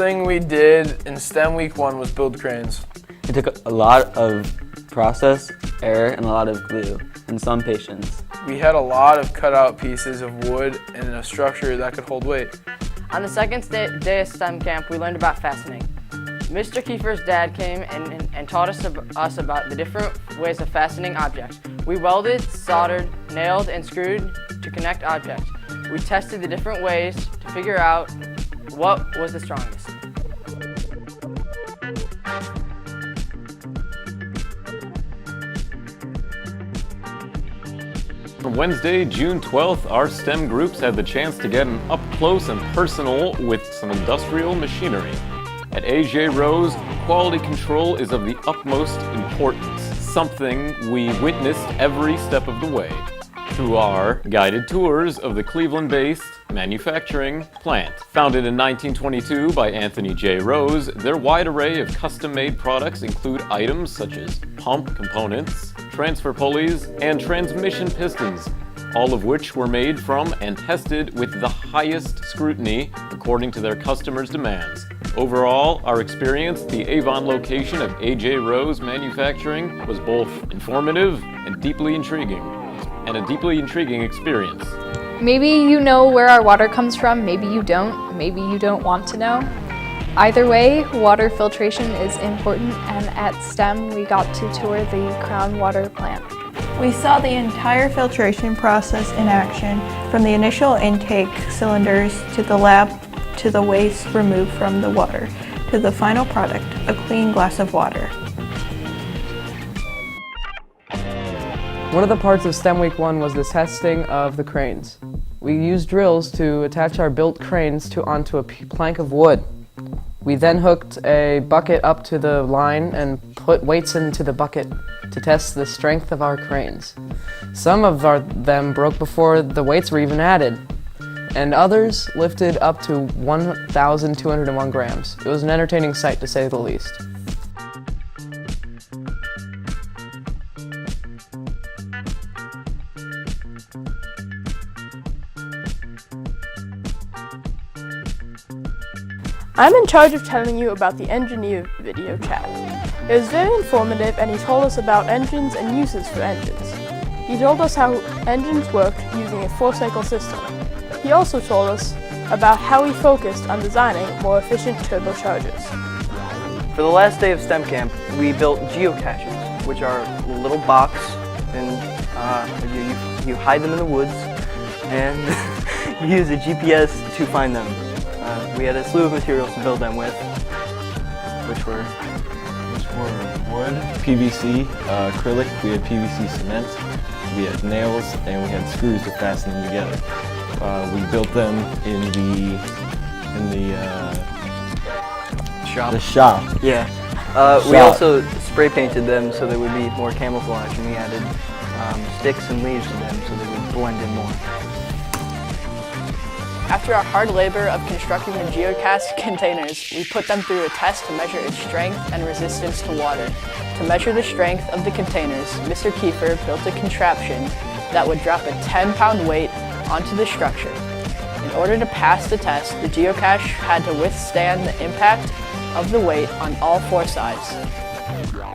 thing we did in STEM Week 1 was build cranes. It took a lot of process, error, and a lot of glue, and some patience. We had a lot of cutout pieces of wood and a structure that could hold weight. On the second day of STEM camp, we learned about fastening. Mr. Kieffer's dad came and taught us about the different ways of fastening objects. We welded, soldered, nailed, and screwed to connect objects. We tested the different ways to figure out what was the strongest. On Wednesday, June 12th, our STEM groups had the chance to get up close and personal with some industrial machinery. At A.J. Rose, quality control is of the utmost importance, something we witnessed every step of the way through our guided tours of the Cleveland-based manufacturing plant. Founded in 1922 by Anthony J. Rose, their wide array of custom-made products include items such as pump components, transfer pulleys, and transmission pistons, all of which were made from and tested with the highest scrutiny according to their customers' demands. Overall, our experience at the Avon location of A.J. Rose Manufacturing was both informative and deeply intriguing, and a deeply intriguing experience. Maybe you know where our water comes from, maybe you don't want to know. Either way, water filtration is important, and at STEM we got to tour the Crown Water plant. We saw the entire filtration process in action, from the initial intake cylinders to the lab to the waste removed from the water to the final product, a clean glass of water. One of the parts of STEM Week 1 was the testing of the cranes. We used drills to attach our built cranes onto a plank of wood. We then hooked a bucket up to the line and put weights into the bucket to test the strength of our cranes. Some of them broke before the weights were even added, and others lifted up to 1,201 grams. It was an entertaining sight, to say the least. I'm in charge of telling you about the engineer video chat. It was very informative, and he told us about engines and uses for engines. He told us how engines worked using a 4-cycle system. He also told us about how he focused on designing more efficient turbochargers. For the last day of STEM camp, we built geocaches, which are a little box, and you hide them in the woods, and you use a GPS to find them. We had a slew of materials to build them with, which were wood, PVC, acrylic, we had PVC cement, we had nails, and we had screws to fasten them together. We built them in the shop. The shop. Yeah. We also spray painted them so they would be more camouflage, and we added sticks and leaves to them so they would blend in more. After our hard labor of constructing the geocache containers, we put them through a test to measure its strength and resistance to water. To measure the strength of the containers, Mr. Kieffer built a contraption that would drop a 10-pound weight onto the structure. In order to pass the test, the geocache had to withstand the impact of the weight on all 4 sides.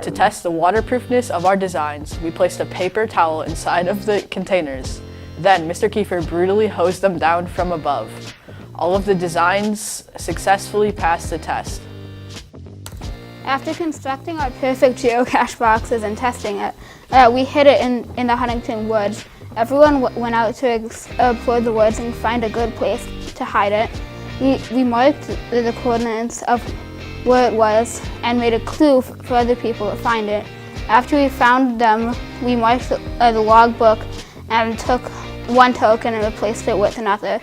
To test the waterproofness of our designs, we placed a paper towel inside of the containers. Then, Mr. Kieffer brutally hosed them down from above. All of the designs successfully passed the test. After constructing our perfect geocache boxes and testing it, we hid it in the Huntington woods. Everyone went out to explore the woods and find a good place to hide it. We marked the coordinates of where it was and made a clue for other people to find it. After we found them, we marked the logbook and took one token and replaced it with another.